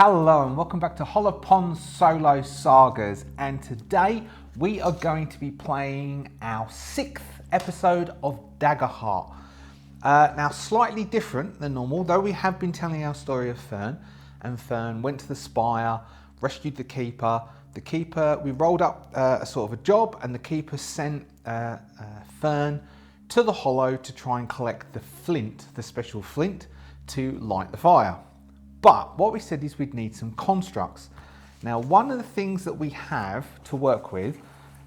Hello and welcome back to Hollowponds Solo Sagas, and today we are going to be playing our 6th episode of Daggerheart. Now slightly different than normal, though we have been telling our story of Fern, and Fern went to the spire, rescued the keeper. The keeper, we rolled up a sort of a job, and the keeper sent Fern to the hollow to try and collect the flint, the special flint, to light the fire. But what we said is we'd need some constructs. Now, one of the things that we have to work with,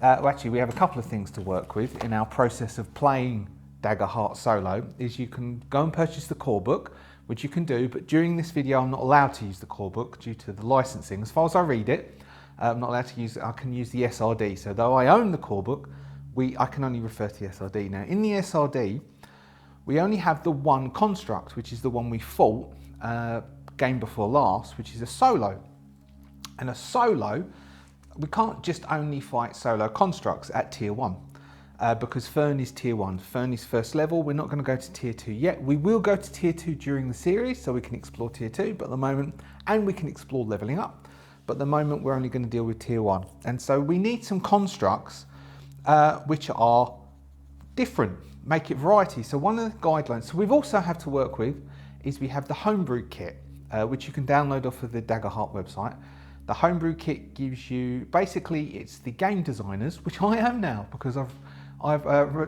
actually we have a couple of things to work with in our process of playing Daggerheart solo, is you can go and purchase the core book, which you can do, but during this video I'm not allowed to use the core book due to the licensing. As far as I read it, I'm not allowed to use it. I can use the SRD. So though I own the core book, I can only refer to the SRD. Now, in the SRD, we only have the one construct, which is the one we fought game before last, which is a solo. And a solo, we can't just only fight solo constructs at tier 1 because Fern is tier 1. Fern is first level. We're not going to go to tier 2 yet. We will go to tier 2 during the series so we can explore tier 2, but at the moment, and we can explore leveling up, but at the moment we're only going to deal with tier 1. And so we need some constructs which are different, make it variety. So one of the guidelines, so we've also have to work with is we have the homebrew kit, which you can download off of the Daggerheart website. The homebrew kit gives you, basically it's the game designers, which I am now because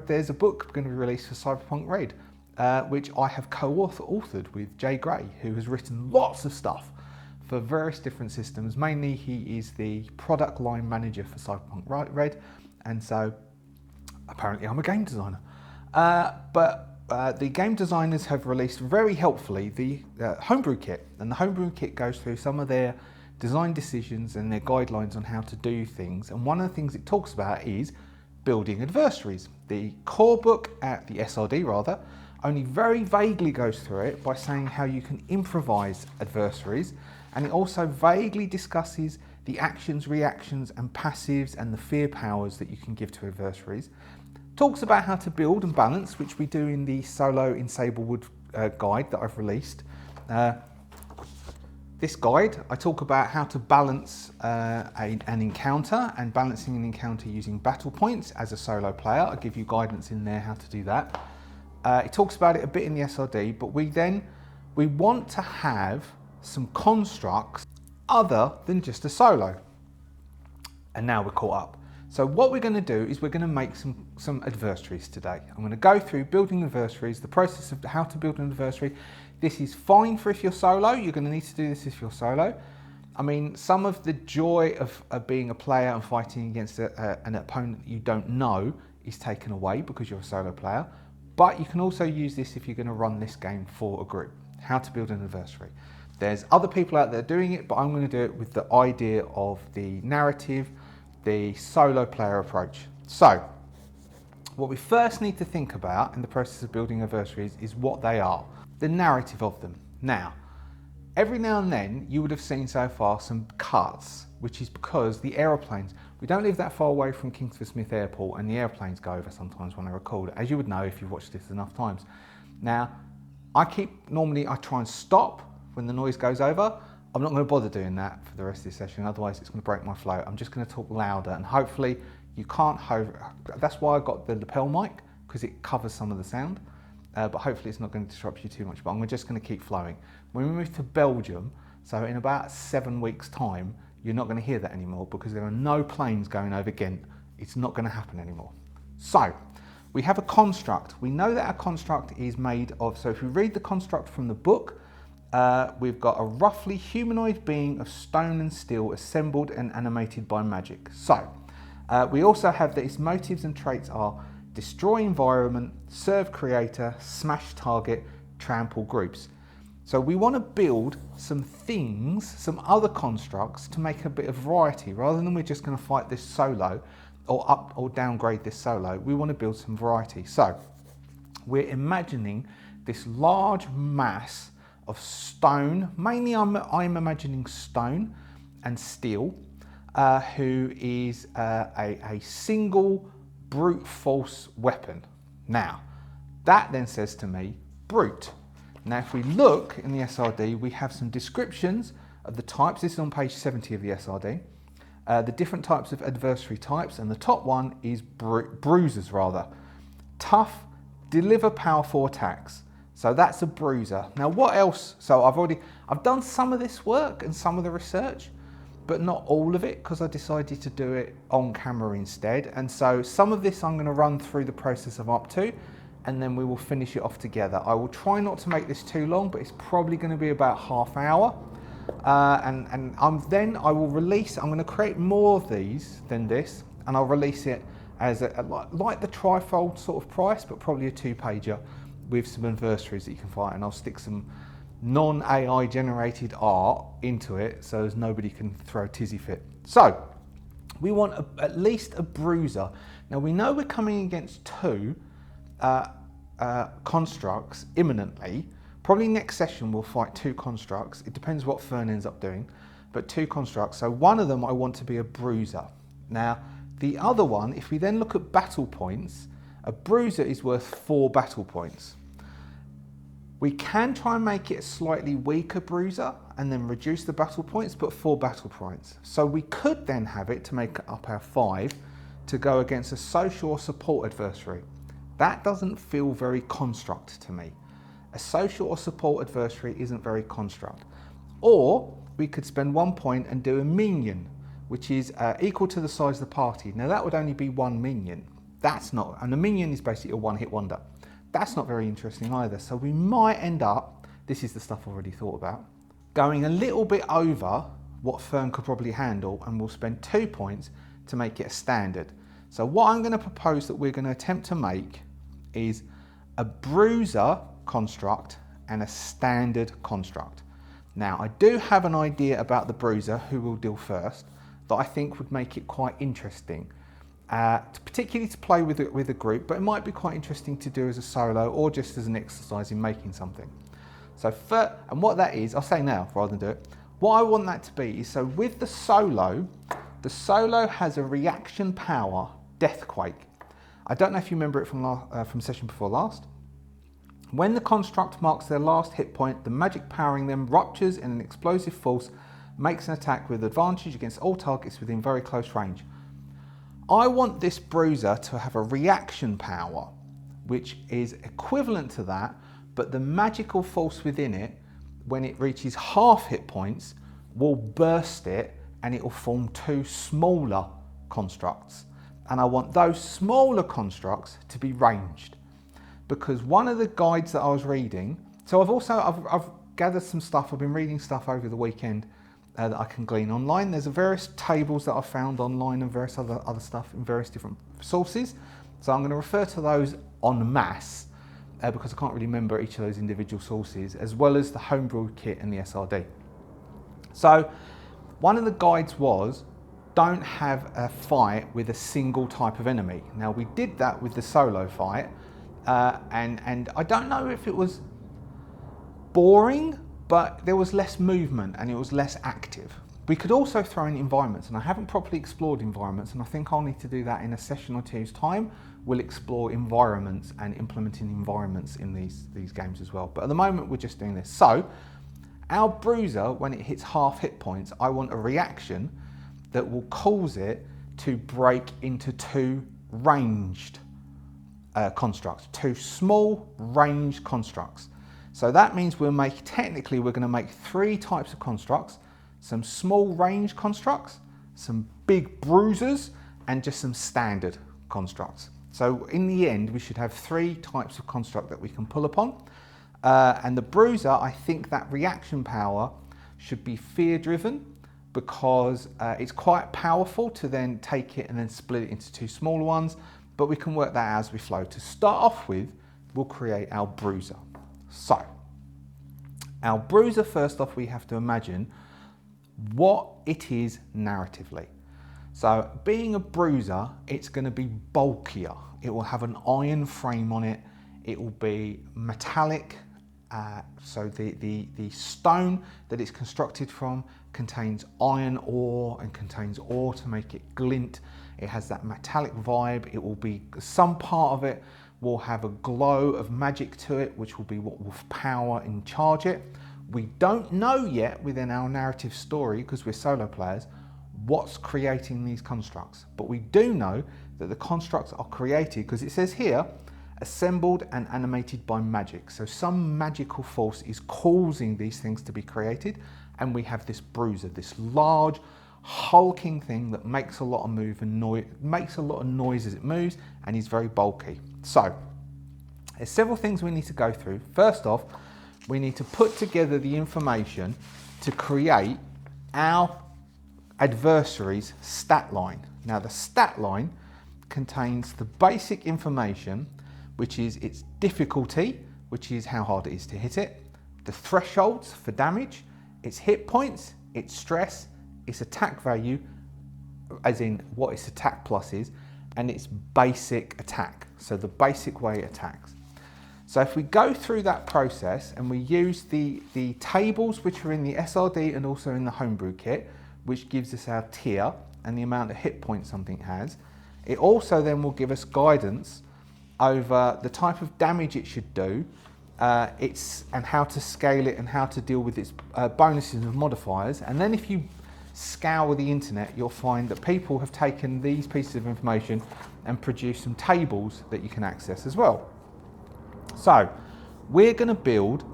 there's a book going to be released for Cyberpunk Red, which I have co-authored with Jay Gray, who has written lots of stuff for various different systems. Mainly he is the product line manager for Cyberpunk Red, and so apparently I'm a game designer. The game designers have released very helpfully the homebrew kit, and the homebrew kit goes through some of their design decisions and their guidelines on how to do things. And one of the things it talks about is building adversaries. The core book, the SRD rather, only very vaguely goes through it by saying how you can improvise adversaries, and it also vaguely discusses the actions, reactions and passives and the fear powers that you can give to adversaries. Talks about how to build and balance, which we do in the solo in Sablewood guide that I've released. This guide, I talk about how to balance an encounter and balancing an encounter using battle points as a solo player. I give you guidance in there how to do that. It talks about it a bit in the SRD, but we want to have some constructs other than just a solo. And now we're caught up. So what we're going to do is we're going to make some adversaries today. I'm going to go through building adversaries, the process of how to build an adversary. This is fine for if you're solo. You're going to need to do this if you're solo. I mean, some of the joy of being a player and fighting against an opponent you don't know is taken away because you're a solo player. But you can also use this if you're going to run this game for a group. How to build an adversary. There's other people out there doing it, but I'm going to do it with the idea of the narrative, the solo player approach. So, what we first need to think about in the process of building adversaries is what they are, the narrative of them. Now, every now and then you would have seen so far some cuts, which is because the aeroplanes, we don't live that far away from Kingsford Smith Airport, and the airplanes go over sometimes when I record, as you would know if you've watched this enough times. Now, normally I try and stop when the noise goes over. I'm not going to bother doing that for the rest of this session, otherwise it's going to break my flow. I'm just going to talk louder, and hopefully you can't that's why I got the lapel mic, because it covers some of the sound, but hopefully it's not going to disrupt you too much, but I'm just going to keep flowing. When we move to Belgium, so in about 7 weeks time, you're not going to hear that anymore because there are no planes going over Ghent. It's not going to happen anymore. So, we have a construct. We know that our construct is made of, so if we read the construct from the book, we've got a roughly humanoid being of stone and steel assembled and animated by magic. So, we also have that its motives and traits are destroy environment, serve creator, smash target, trample groups. So we want to build some things, some other constructs to make a bit of variety. Rather than we're just going to fight this solo or up or downgrade this solo, we want to build some variety. So, we're imagining this large mass of stone, mainly I'm imagining stone and steel, who is a single brute force weapon. Now, that then says to me, brute. Now, if we look in the SRD, we have some descriptions of the types. This is on page 70 of the SRD. The different types of adversary types, and the top one is bruisers rather. Tough, deliver powerful attacks. So that's a bruiser. Now what else? So I've done some of this work and some of the research, but not all of it because I decided to do it on camera instead. And so some of this I'm going to run through the process of up to, and then we will finish it off together. I will try not to make this too long, but it's probably going to be about half hour. And then I will release, I'm going to create more of these than this, and I'll release it as like the trifold sort of price, but probably a 2-pager with some adversaries that you can fight, and I'll stick some non-AI generated art into it so as nobody can throw a tizzy fit. So we want at least a bruiser. Now we know we're coming against 2 constructs imminently. Probably next session we'll fight 2 constructs. It depends what Fern ends up doing, but 2 constructs. So one of them I want to be a bruiser. Now the other one, if we then look at battle points, a bruiser is worth 4 battle points. We can try and make it a slightly weaker bruiser and then reduce the battle points, but 4 battle points. So we could then have it to make up our 5 to go against a social or support adversary. That doesn't feel very construct to me. A social or support adversary isn't very construct. Or we could spend 1 point and do a minion, which is equal to the size of the party. Now that would only be 1 minion. That's not, and a minion is basically a one-hit wonder. That's not very interesting either. So we might end up, this is the stuff I've already thought about, going a little bit over what Fern could probably handle, and we'll spend 2 points to make it a standard. So what I'm going to propose that we're going to attempt to make is a bruiser construct and a standard construct. Now I do have an idea about the bruiser, who we'll deal first, that I think would make it quite interesting. Particularly to play with a group, but it might be quite interesting to do as a solo or just as an exercise in making something. So and what that is, I'll say now rather than do it, what I want that to be is, so with the solo has a reaction power, Deathquake. I don't know if you remember it from session before last. When the construct marks their last hit point, the magic powering them ruptures in an explosive force, makes an attack with advantage against all targets within very close range. I want this bruiser to have a reaction power, which is equivalent to that, but the magical force within it, when it reaches half hit points, will burst it and it will form 2 smaller constructs. And I want those smaller constructs to be ranged, because one of the guides that I was reading, so I've gathered some stuff, I've been reading stuff over the weekend that I can glean online. There's various tables that I found online and various other stuff in various different sources. So I'm going to refer to those en masse because I can't really remember each of those individual sources, as well as the homebrew kit and the SRD. So one of the guides was, don't have a fight with a single type of enemy. Now we did that with the solo fight, and I don't know if it was boring, but there was less movement and it was less active. We could also throw in environments, and I haven't properly explored environments, and I think I'll need to do that in a session or 2's time. We'll explore environments and implementing environments in these games as well. But at the moment, we're just doing this. So our bruiser, when it hits half hit points, I want a reaction that will cause it to break into 2 ranged constructs, 2 small ranged constructs. So that means we're going to make 3 types of constructs: some small range constructs, some big bruisers, and just some standard constructs. So in the end, we should have 3 types of construct that we can pull upon. And the bruiser, I think that reaction power should be fear driven, because it's quite powerful to then take it and then split it into 2 smaller ones, but we can work that as we flow. To start off with, we'll create our bruiser. So, our bruiser, first off, we have to imagine what it is narratively. So, being a bruiser, it's going to be bulkier. It will have an iron frame on it. It will be metallic. So the stone that it's constructed from contains iron ore and contains ore to make it glint. It has that metallic vibe. It will be, some part of it will have a glow of magic to it, which will be what will power and charge it. We don't know yet within our narrative story, because we're solo players, what's creating these constructs. But we do know that the constructs are created, because it says here, assembled and animated by magic. So some magical force is causing these things to be created, and we have this bruiser, this large, hulking thing that makes a lot of makes a lot of noise as it moves, and is very bulky. So there's several things we need to go through. First off, we need to put together the information to create our adversary's stat line. Now the stat line contains the basic information, which is its difficulty, which is how hard it is to hit it, the thresholds for damage, its hit points, its stress, its attack value, as in what its attack plus is, and its basic attack, so the basic way it attacks. So if we go through that process and we use the tables which are in the SRD and also in the homebrew kit, which gives us our tier and the amount of hit points something has, it also then will give us guidance over the type of damage it should do, and how to scale it and how to deal with its bonuses and modifiers. And then if you scour the internet, you'll find that people have taken these pieces of information and produced some tables that you can access as well. So we're going to build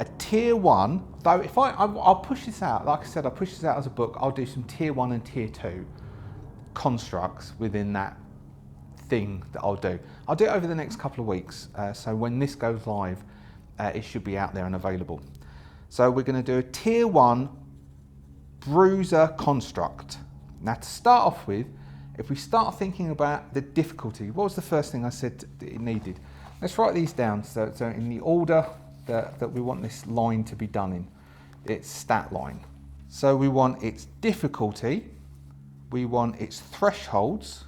a tier 1, though if I'll push this out, like I said, I'll push this out as a book. I'll do some tier 1 and tier 2 constructs within that thing that I'll do. I'll do it over the next couple of weeks, so when this goes live, it should be out there and available. So we're going to do a tier 1 bruiser construct. Now to start off with, if we start thinking about the difficulty, what was the first thing I said that it needed? Let's write these down so in the order that we want this line to be done in. Its stat line. So we want its difficulty, we want its thresholds,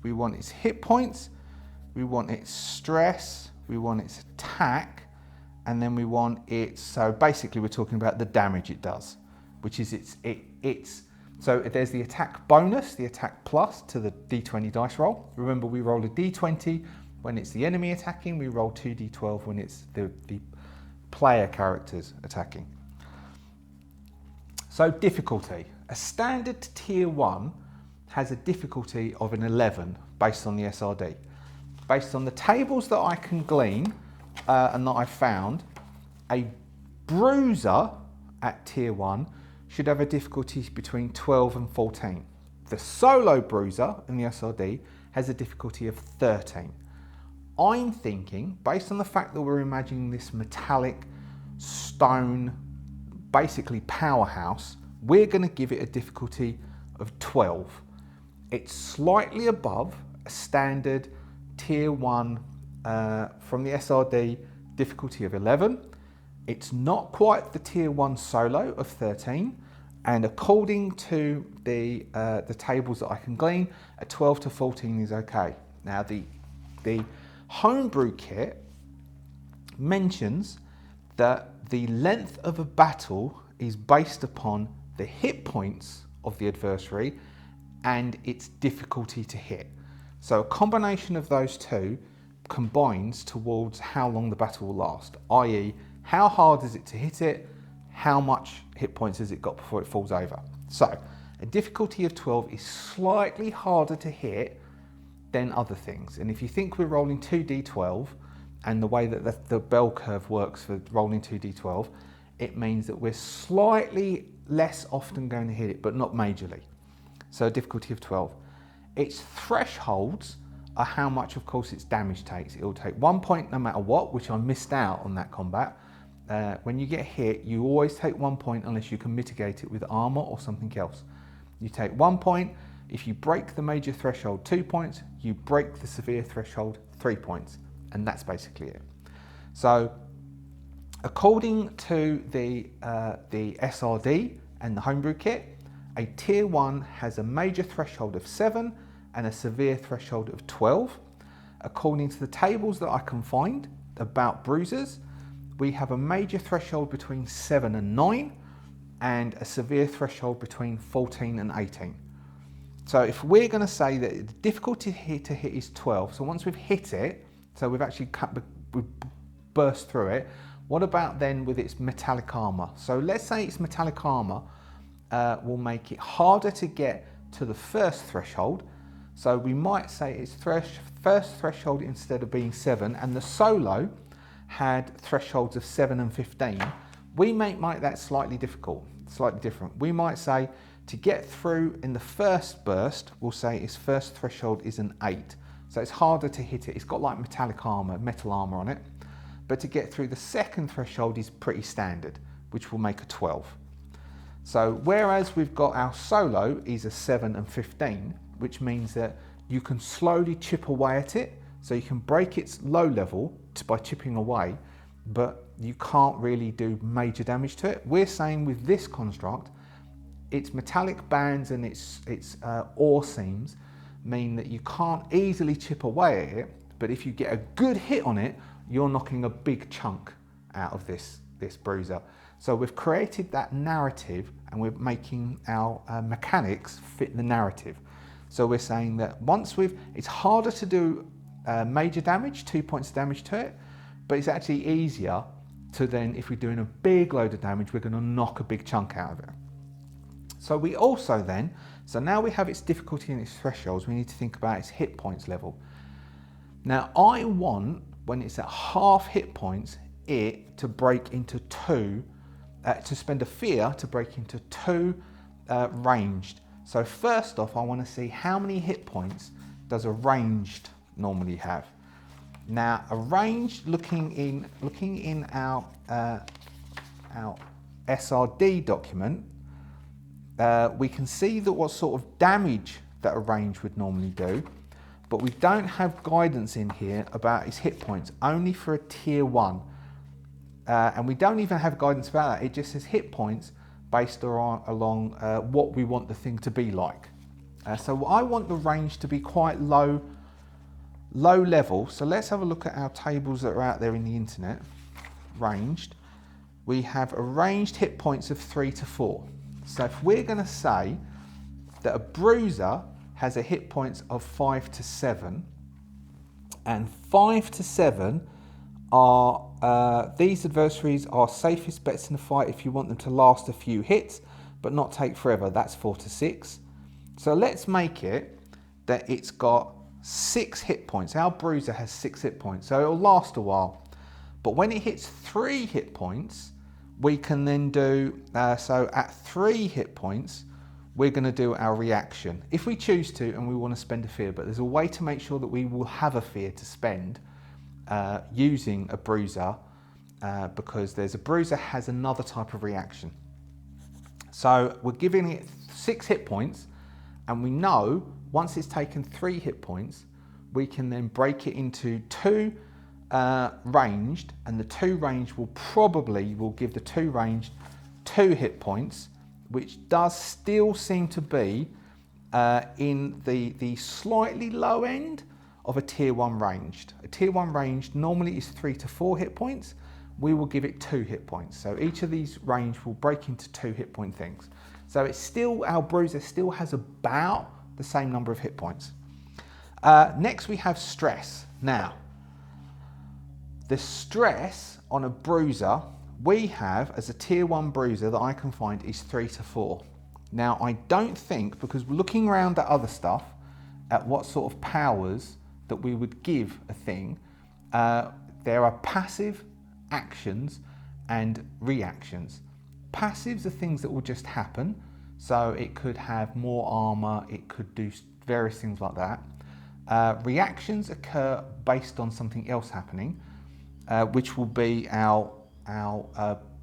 we want its hit points, we want its stress, we want its attack, and then we want its, so basically we're talking about the damage it does, which is its so there's the attack bonus, the attack plus to the d20 dice roll. Remember, we roll a d20 when it's the enemy attacking, we roll 2d12 when it's the player characters attacking. So difficulty. A standard tier 1 has a difficulty of an 11 based on the SRD. Based on the tables that I can glean and that I found, a bruiser at tier 1 should have a difficulty between 12 and 14. The solo bruiser in the SRD has a difficulty of 13. I'm thinking, based on the fact that we're imagining this metallic stone, basically powerhouse, we're going to give it a difficulty of 12. It's slightly above a standard tier 1 from the SRD difficulty of 11. It's not quite the tier 1 solo of 13, and according to the tables that I can glean, a 12 to 14 is okay. Now the homebrew kit mentions that the length of a battle is based upon the hit points of the adversary and its difficulty to hit. So a combination of those two combines towards how long the battle will last, i.e. how hard is it to hit it, how much hit points has it got before it falls over. So a difficulty of 12 is slightly harder to hit than other things. And if you think we're rolling 2d12, and the way that the bell curve works for rolling 2d12, it means that we're slightly less often going to hit it, but not majorly. So a difficulty of 12. Its thresholds are how much, of course, its damage takes. It'll take 1 point no matter what, which I missed out on that combat. When you get hit, you always take 1 point unless you can mitigate it with armor or something else. You take 1 point. If you break the major threshold, 2 points. You break the severe threshold, 3 points. And that's basically it. So according to the SRD and the homebrew kit, a tier 1 has a major threshold of 7 and a severe threshold of 12. According to the tables that I can find about bruisers, we have a major threshold between 7 and 9 and a severe threshold between 14 and 18. So if we're going to say that the difficulty to hit is 12, so once we've hit it, so we've actually we've burst through it, What about then with its metallic armor? So let's say its metallic armor will make it harder to get to the first threshold. So we might say its first threshold, instead of being 7, and the solo had thresholds of 7 and 15, we might make that slightly difficult, slightly different. We might say to get through in the first burst, we'll say its first threshold is an 8. So it's harder to hit it. It's got like metallic armor, metal armor on it. But to get through the second threshold is pretty standard, which will make a 12. So whereas we've got our solo is a 7 and 15, which means that you can slowly chip away at it. So you can break its low level by chipping away, but you can't really do major damage to it. We're saying with this construct, its metallic bands and its ore seams mean that you can't easily chip away at it, but if you get a good hit on it, you're knocking a big chunk out of this bruiser. So we've created that narrative and we're making our mechanics fit the narrative. So we're saying that it's harder to do major damage, 2 points of damage to it, but it's actually easier to then, if we're doing a big load of damage, we're going to knock a big chunk out of it. So we also then, so now we have its difficulty and its thresholds, we need to think about its hit points level. Now I want, when it's at half hit points, it to break into 2, to spend a fear to break into 2 ranged. So first off, I want to see how many hit points does a ranged normally have. Now a ranged, looking in our SRD document, we can see that what sort of damage that a range would normally do, but we don't have guidance in here about its hit points, only for a tier 1. And we don't even have guidance about that. It just says hit points based along what we want the thing to be like. So I want the range to be quite low level. So let's have a look at our tables that are out there in the internet. Ranged. We have a ranged hit points of 3 to 4. So if we're going to say that a bruiser has a hit points of 5 to 7, and 5 to 7 are these adversaries are safest bets in the fight if you want them to last a few hits but not take forever. That's 4 to 6. So let's make it that it's got 6 hit points. Our bruiser has 6 hit points, so it'll last a while. But when it hits 3 hit points, we can then do, so at 3 hit points, we're going to do our reaction. If we choose to and we want to spend a fear, but there's a way to make sure that we will have a fear to spend using a bruiser, because there's a bruiser has another type of reaction. So we're giving it 6 hit points, and we know once it's taken 3 hit points, we can then break it into 2 ranged, and the 2 ranged will give the 2 ranged 2 hit points, which does still seem to be in the slightly low end of a tier 1 ranged. A tier 1 ranged normally is 3 to 4 hit points. We will give it 2 hit points. So each of these range will break into 2 hit point things. So it's still, our bruiser still has about the same number of hit points. Next we have stress. Now, the stress on a bruiser we have as a tier 1 bruiser that I can find is 3 to 4. Now I don't think, because looking around at other stuff, at what sort of powers that we would give a thing, there are passive actions and reactions. Passives are things that will just happen, so it could have more armor, it could do various things like that. Reactions occur based on something else happening, which will be our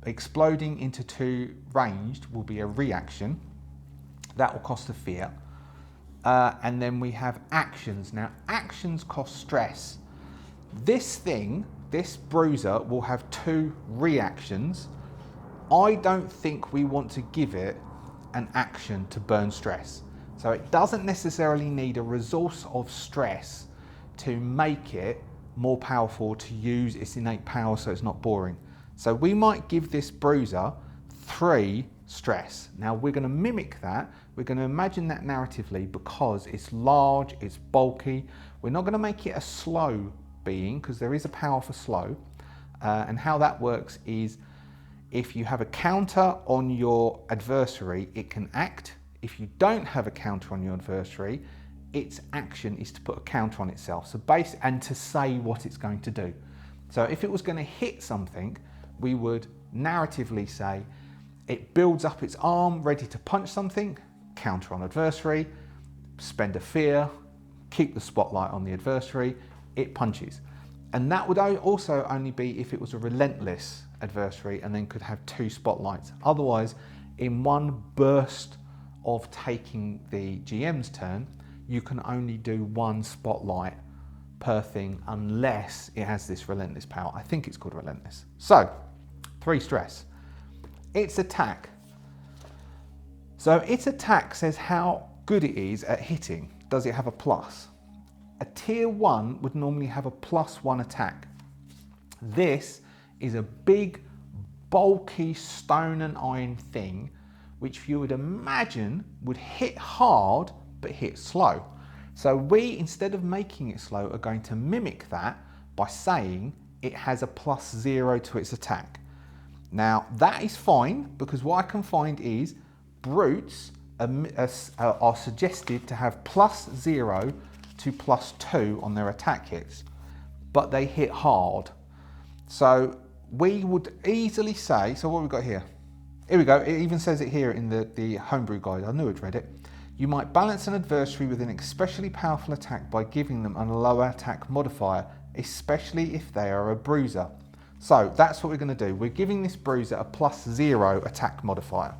exploding into 2 ranged will be a reaction. That will cost a fear. And then we have actions. Now actions cost stress. This bruiser will have 2 reactions. I don't think we want to give it an action to burn stress. So it doesn't necessarily need a resource of stress to make it more powerful, to use its innate power so it's not boring. So we might give this bruiser 3 stress. Now we're going to mimic that. We're going to imagine that narratively because it's large, it's bulky. We're not going to make it a slow being because there is a power for slow. And how that works is if you have a counter on your adversary, it can act. If you don't have a counter on your adversary, its action is to put a counter on itself. So and to say what it's going to do. So if it was going to hit something, we would narratively say it builds up its arm ready to punch something, counter on adversary, spend a fear, keep the spotlight on the adversary, it punches. And that would also only be if it was a relentless adversary and then could have 2 spotlights. Otherwise, in one burst of taking the GM's turn, you can only do 1 spotlight per thing unless it has this relentless power. I think it's called relentless. So, 3 stress. Its attack. So its attack says how good it is at hitting. Does it have a plus? A tier 1 would normally have a +1 attack. This is a big, bulky stone and iron thing, which you would imagine would hit hard, but hit slow. So we, instead of making it slow, are going to mimic that by saying it has a +0 to its attack. Now that is fine, because what I can find is brutes are suggested to have +0 to +2 on their attack hits, but they hit hard. So we would easily say, so what we've got here? Here we go, it even says it here in the homebrew guide, I knew I'd read it. You might balance an adversary with an especially powerful attack by giving them a lower attack modifier, especially if they are a bruiser. So that's what we're going to do. We're giving this bruiser a +0 attack modifier.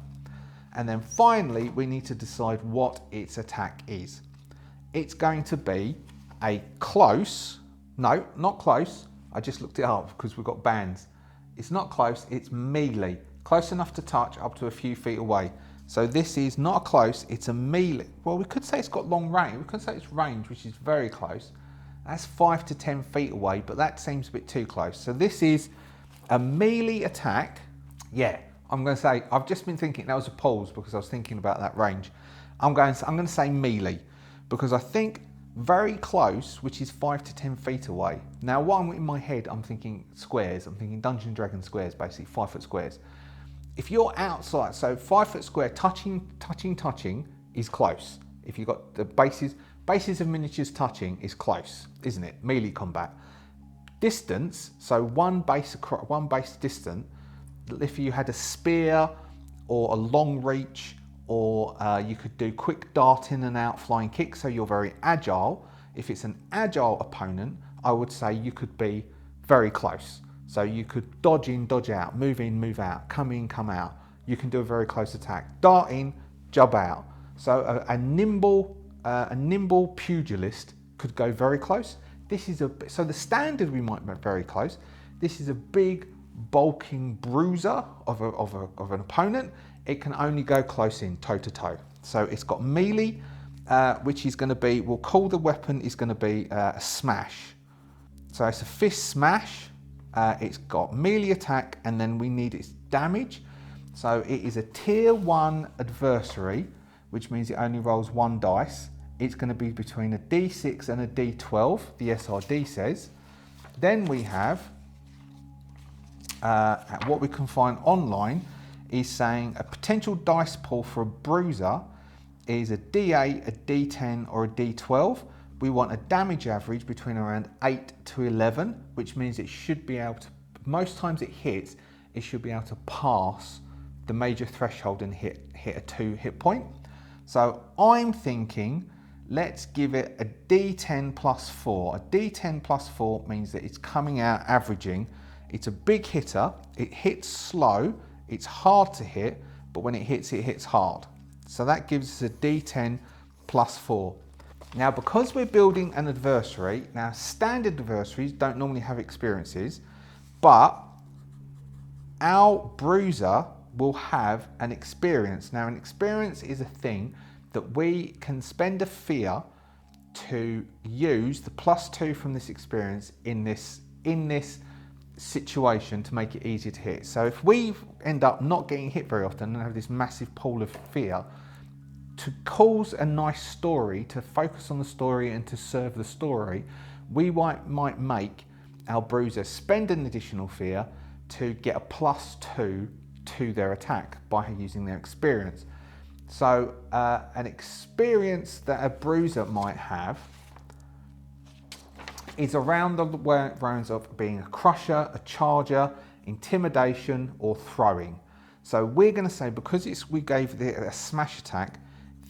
And then finally, we need to decide what its attack is. It's going to be a close, no, not close. I just looked it up because we've got bands. It's not close, it's melee. Close enough to touch up to a few feet away. So this is not a close, it's a melee. Well, we could say it's got long range. We could say it's range, which is very close. That's 5 to 10 feet away, but that seems a bit too close. So this is a melee attack. Yeah, I'm going to say, I've just been thinking, that was a pause because I was thinking about that range. I'm going to say melee because I think very close, which is 5 to 10 feet away. Now, what I'm in my head, I'm thinking squares. I'm thinking Dungeons & Dragons squares, basically 5-foot squares. If you're outside, so 5-foot square, touching is close. If you've got the bases of miniatures touching is close, isn't it? Melee combat. Distance, so one base distant. If you had a spear or a long reach, or you could do quick dart in and out flying kick, so you're very agile. If it's an agile opponent, I would say you could be very close. So you could dodge in, dodge out, move in, move out, come in, come out. You can do a very close attack. Dart in, jump out. So a nimble pugilist could go very close. So the standard we might be very close. This is a big, bulking bruiser of an opponent. It can only go close in, toe to toe. So it's got melee, which is going to be, we'll call the weapon is going to be a smash. So it's a fist smash. It's got melee attack, and then we need its damage. So it is a tier 1 adversary, which means it only rolls 1 dice. It's going to be between a D6 and a D12, the SRD says. Then we have what we can find online is saying a potential dice pool for a bruiser is a D8, a D10 or a D12. We want a damage average between around 8 to 11, which means it should be able to, most times it hits, it should be able to pass the major threshold and hit a 2 hit point. So I'm thinking, let's give it a D10 plus 4. A D10 plus 4 means that it's coming out averaging. It's a big hitter, it hits slow, it's hard to hit, but when it hits hard. So that gives us a D10 plus 4. Now, because we're building an adversary, now standard adversaries don't normally have experiences, but our bruiser will have an experience. Now, an experience is a thing that we can spend a fear to use the +2 from this experience in this situation to make it easier to hit. So if we end up not getting hit very often and have this massive pool of fear, to cause a nice story, to focus on the story and to serve the story, we might make our bruiser spend an additional fear to get a +2 to their attack by using their experience. So an experience that a bruiser might have is around the rounds of being a crusher, a charger, intimidation, or throwing. So we're going to say, because we gave it a smash attack,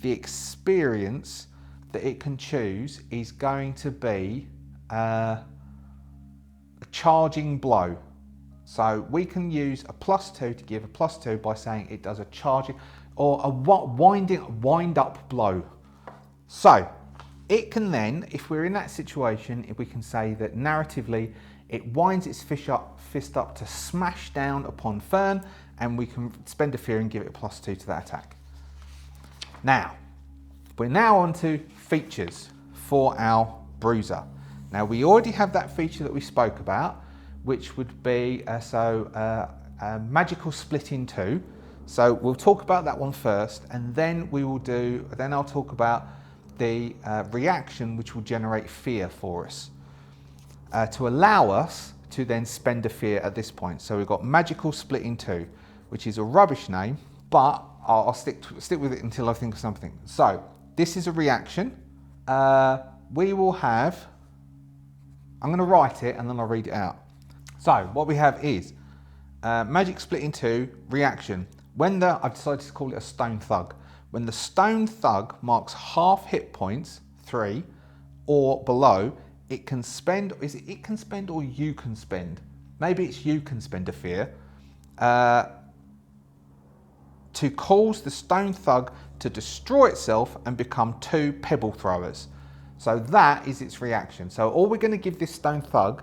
the experience that it can choose is going to be a charging blow. So we can use a +2 to give a +2 by saying it does a charging or a wind up blow. So it can then, if we're in that situation, if we can say that narratively it winds its fist up to smash down upon Fern, and we can spend a fear and give it a +2 to that attack. Now, we're now on to features for our bruiser. Now we already have that feature that we spoke about, which would be magical split in two. So we'll talk about that one first, and then I'll talk about the reaction which will generate fear for us to allow us to then spend a fear at this point. So we've got magical split in two, which is a rubbish name, but I'll stick with it until I think of something. So this is a reaction. We will have, I'm going to write it and then I'll read it out. So what we have is magic split in two, reaction. I've decided to call it a stone thug. When the stone thug marks half hit points, 3, or below, it can spend, is it can spend or you can spend? Maybe it's you can spend a fear to cause the stone thug to destroy itself and become 2 pebble throwers. So that is its reaction. So all we're going to give this stone thug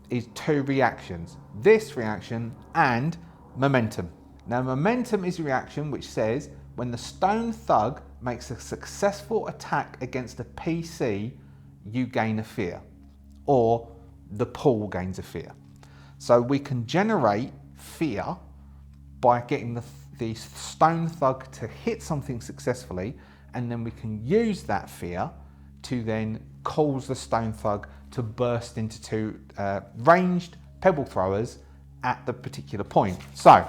is 2 reactions. This reaction and momentum. Now momentum is a reaction which says when the stone thug makes a successful attack against a PC, you gain a fear, or the pool gains a fear. So we can generate fear by getting the stone thug to hit something successfully, and then we can use that fear to then cause the stone thug to burst into 2 ranged pebble throwers at the particular point. So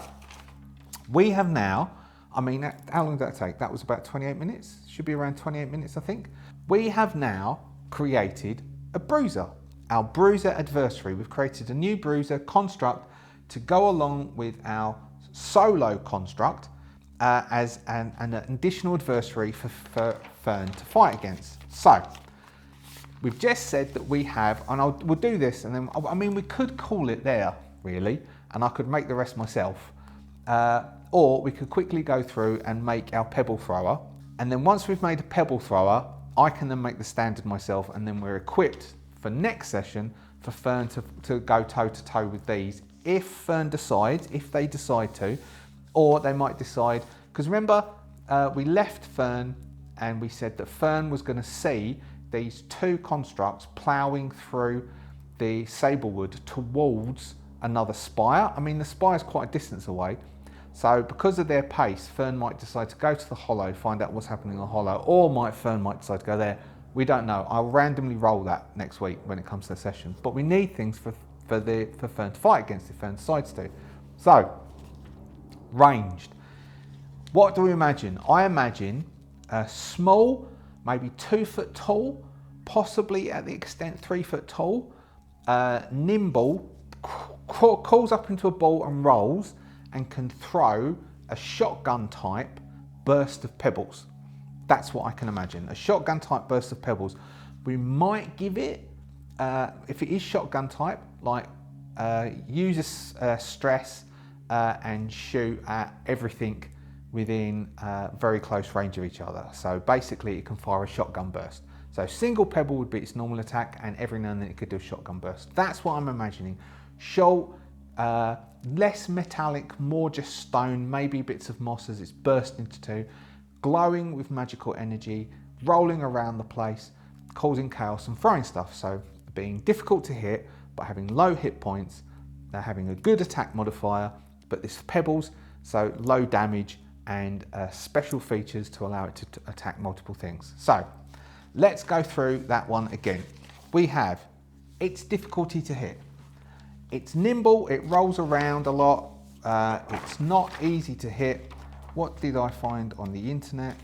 we have now, I mean, how long did that take? That was about 28 minutes. Should be around 28 minutes, I think. We have now created a bruiser, our bruiser adversary. We've created a new bruiser construct to go along with our solo construct as an additional adversary for Fern to fight against. So we've just said that we have, and we'll do this, and then, I mean, we could call it there, really, and I could make the rest myself. Or we could quickly go through and make our pebble thrower. And then once we've made a pebble thrower, I can then make the standard myself, and then we're equipped for next session for Fern to go toe to toe with these. If Fern decides, if they decide to, or they might decide, because remember, we left Fern and we said that Fern was going to see these 2 constructs ploughing through the Sablewood towards another spire. I mean, the spire is quite a distance away. So because of their pace, Fern might decide to go to the hollow, find out what's happening in the hollow, or Fern might decide to go there. We don't know. I'll randomly roll that next week when it comes to the session. But we need things for Fern to fight against if Fern decides to. So, ranged. What do we imagine? I imagine a small, maybe 2 foot tall, possibly at the extent 3 foot tall, nimble, crawls up into a ball and rolls, and can throw a shotgun type burst of pebbles. That's what I can imagine, a shotgun type burst of pebbles. We might give it, if it is shotgun type, like use a stress and shoot at everything within very close range of each other. So basically it can fire a shotgun burst. So single pebble would be its normal attack, and every now and then it could do a shotgun burst. That's what I'm imagining. Short, less metallic, more just stone, maybe bits of moss as it's burst into 2, glowing with magical energy, rolling around the place, causing chaos and throwing stuff. So being difficult to hit, but having low hit points, they're having a good attack modifier, but this pebbles, so low damage and special features to allow it to attack multiple things. So let's go through that one again. We have its difficulty to hit. It's nimble, it rolls around a lot, it's not easy to hit. What did I find on the internet?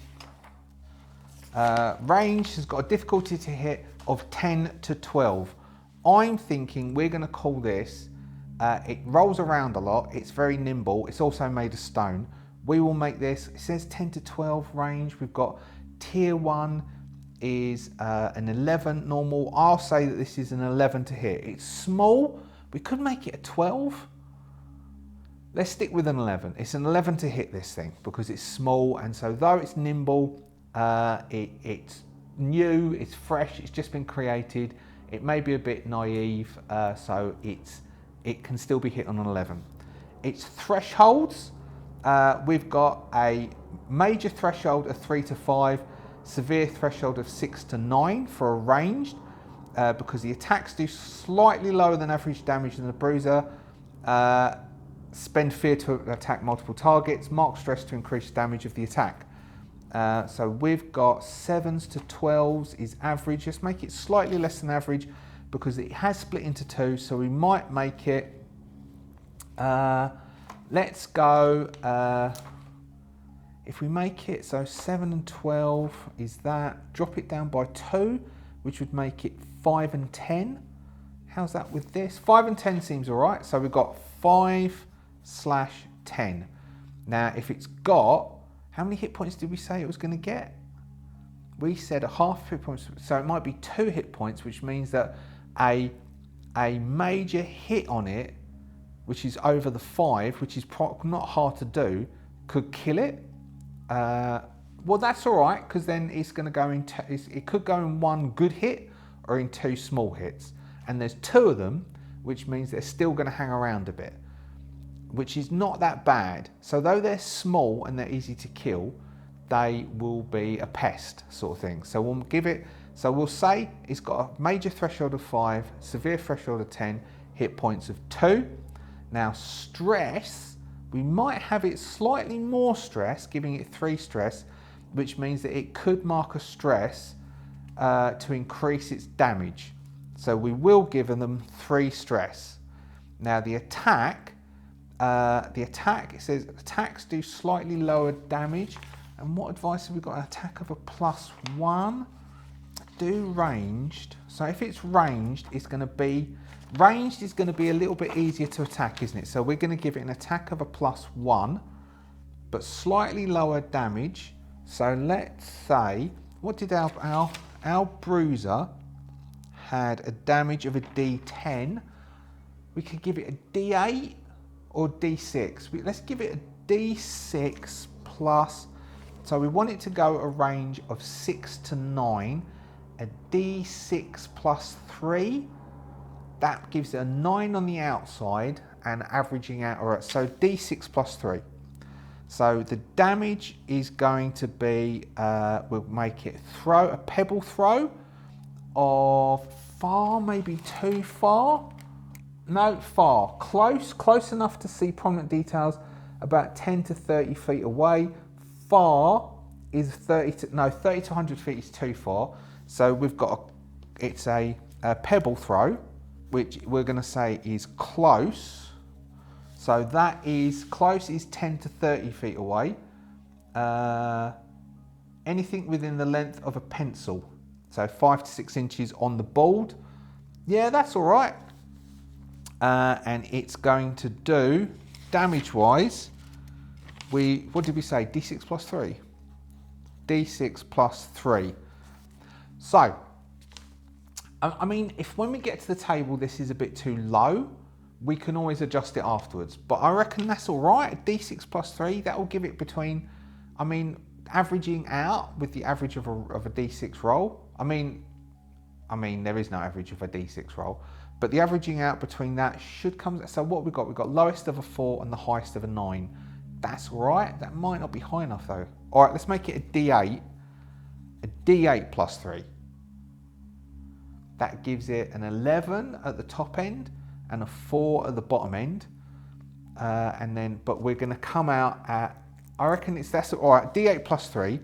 Range has got a difficulty to hit of 10 to 12. I'm thinking we're going to call this, it rolls around a lot, it's very nimble, it's also made of stone. We will make this, it says 10 to 12 range, we've got tier 1 is an 11 normal. I'll say that this is an 11 to hit. It's small, we could make it a 12. Let's stick with an 11. It's an 11 to hit this thing because it's small, and so though it's nimble, it's new, it's fresh, it's just been created. It may be a bit naive, so it can still be hit on an 11. Its thresholds, we've got a major threshold of 3 to 5, severe threshold of 6 to 9 for a ranged, because the attacks do slightly lower than average damage than the bruiser. Spend fear to attack multiple targets, mark stress to increase damage of the attack. So we've got 7s to 12s is average. Let's make it slightly less than average because it has split into 2, so we might make it, let's go, if we make it, so 7 and 12 is that, drop it down by 2, which would make it 5 and 10. How's that with this? 5 and 10 seems all right. So we've got 5/10. Now, if it's got, how many hit points did we say it was going to get? We said a half hit points, so it might be 2 hit points, which means that a major hit on it, which is over the 5, which is not hard to do, could kill it. Well, that's all right, because then it's going to go in. It could go in 1 good hit or in 2 small hits, and there's 2 of them, which means they're still going to hang around a bit, which is not that bad. So though they're small and they're easy to kill, they will be a pest sort of thing. So we'll give it. So we'll say it's got a major threshold of 5, severe threshold of 10, hit points of 2. Now stress. We might have it slightly more stress, giving it 3 stress, which means that it could mark a stress to increase its damage. So we will give them 3 stress. Now the attack, it says attacks do slightly lower damage. And what advice have we got? An attack of a +1. Do ranged. So if it's ranged, it's going to be ranged is going to be a little bit easier to attack, isn't it? So we're going to give it an attack of a +1, but slightly lower damage. So let's say, what did our bruiser had a damage of a D10. We could give it a D8 or D6. Let's give it a D6 plus. So we want it to go a range of 6 to 9. A D6 plus 3. That gives it a 9 on the outside and averaging out, all right, so D6 plus 3. So the damage is going to be, we'll make it a pebble throw of far, maybe too far. No, far, close enough to see prominent details, about 10 to 30 feet away. Far is 30 to 100 feet is too far. So we've got, it's a pebble throw, which we're going to say is close. So that is, close is 10 to 30 feet away. Anything within the length of a pencil. So 5 to 6 inches on the board. Yeah, that's all right. And it's going to do, damage-wise, what did we say? D6 plus 3? D6 plus 3. So, I mean, if when we get to the table this is a bit too low, we can always adjust it afterwards. But I reckon that's all right. D6 plus 3, that will give it between, I mean, averaging out with the average of a D6 roll. I mean, there is no average of a D6 roll, but the averaging out between that should come. So what we've got lowest of a 4 and the highest of a 9. That's all right. That might not be high enough though. All right, let's make it a D8. A D8 plus 3. That gives it an 11 at the top end and a 4 at the bottom end. And then, but we're going to come out at, I reckon that's all right. D8 plus 3,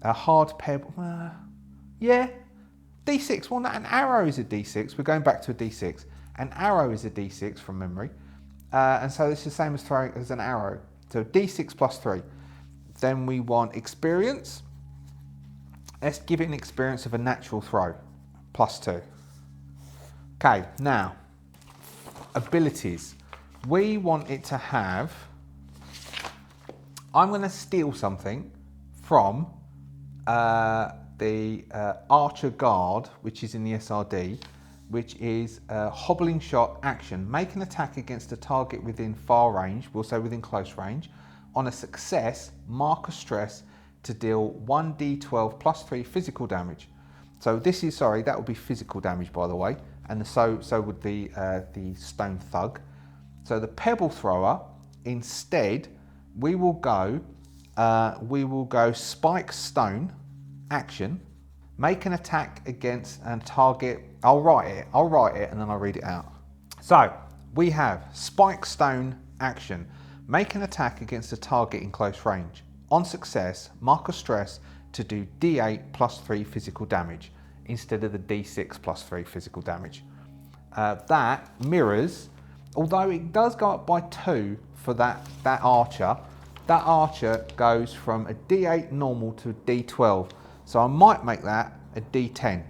a hard pebble. Yeah, D6. Well, an arrow is a D6. We're going back to a D6. An arrow is a d6 from memory. And so it's the same as throwing as an arrow. So d6 plus 3. Then we want experience. Let's give it an experience of a natural throw, plus 2. Okay, now, abilities. We want it to have, I'm going to steal something from the Archer Guard, which is in the SRD, which is hobbling shot action. Make an attack against a target within far range, we'll say within close range. On a success, mark a stress to deal 1d12 plus 3 physical damage. So this is, sorry, that would be physical damage, by the way, and so would the stone thug. So the pebble thrower, instead, we will go spike stone action. Make an attack against a target. I'll write it and then I'll read it out. So we have spike stone action. Make an attack against a target in close range. On success, mark a stress to do d8 plus 3 physical damage instead of the d6 plus 3 physical damage. That mirrors, although it does go up by 2 for that archer. That archer goes from a d8 normal to a d12. So I might make that a d10.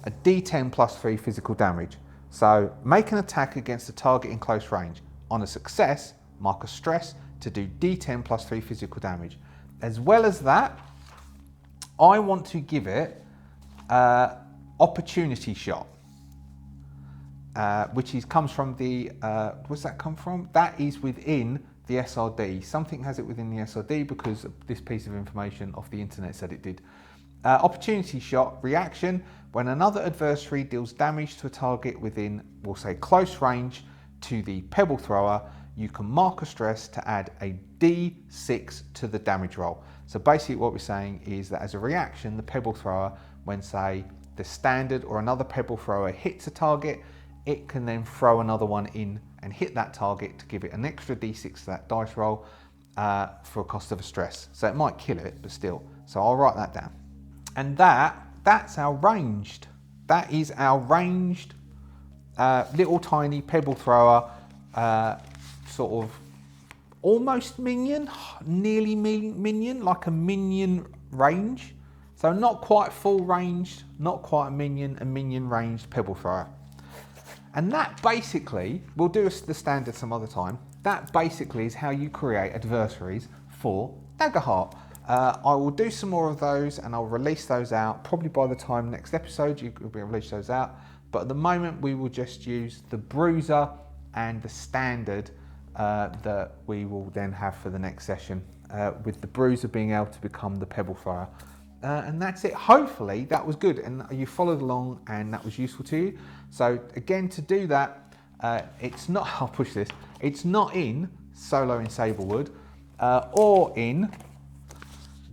A d10 plus 3 physical damage. So make an attack against a target in close range. On a success, mark a stress to do d10 plus 3 physical damage. As well as that, I want to give it opportunity shot, which comes from the, where's that come from? That is within the SRD. Something has it within the SRD because this piece of information off the internet said it did. Opportunity shot reaction, when another adversary deals damage to a target within, we'll say, close range to the pebble thrower, you can mark a stress to add a d6 to the damage roll. So basically what we're saying is that as a reaction, the pebble thrower, when say the standard or another pebble thrower hits a target, it can then throw another one in and hit that target to give it an extra d6 to that dice roll for a cost of a stress. So it might kill it, but still. So I'll write that down. And that's our ranged. That is our ranged little tiny pebble thrower, sort of almost minion, nearly minion, like a minion range. So not quite full ranged, not quite a minion ranged pebble thrower. And that basically, we'll do the standard some other time, that basically is how you create adversaries for Daggerheart. I will do some more of those and I'll release those out. Probably by the time next episode, you will be able to release those out. But at the moment, we will just use the bruiser and the standard that we will then have for the next session, with the bruiser being able to become the pebble thrower. And that's it. Hopefully that was good and you followed along and that was useful to you. So again, to do that, it's not, I'll push this, it's not in Solo in Sablewood or in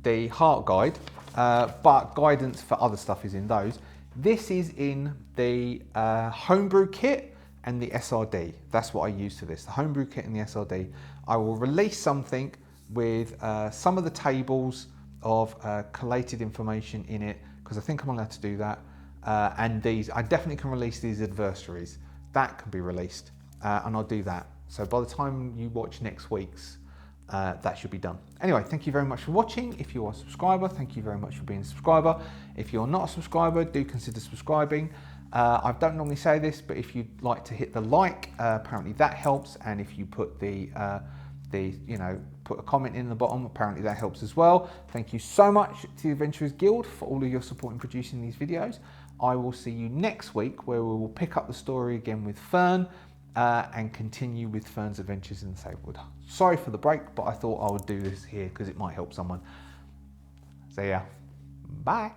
the Heart Guide, but guidance for other stuff is in those. This is in the homebrew kit and the SRD. That's what I use for this, the homebrew kit and the SRD. I will release something with some of the tables of collated information in it, because I think I'm allowed to do that. And these, I definitely can release these adversaries. That can be released, and I'll do that. So by the time you watch next week's, that should be done. Anyway, thank you very much for watching. If you are a subscriber, thank you very much for being a subscriber. If you're not a subscriber, do consider subscribing. I don't normally say this, but if you'd like to hit the like, apparently that helps. And if you put put a comment in the bottom, apparently that helps as well. Thank you so much to the Adventurers Guild for all of your support in producing these videos. I will see you next week, where we will pick up the story again with Fern and continue with Fern's adventures in the Sablewood. Sorry for the break, but I thought I would do this here because it might help someone. So yeah, bye.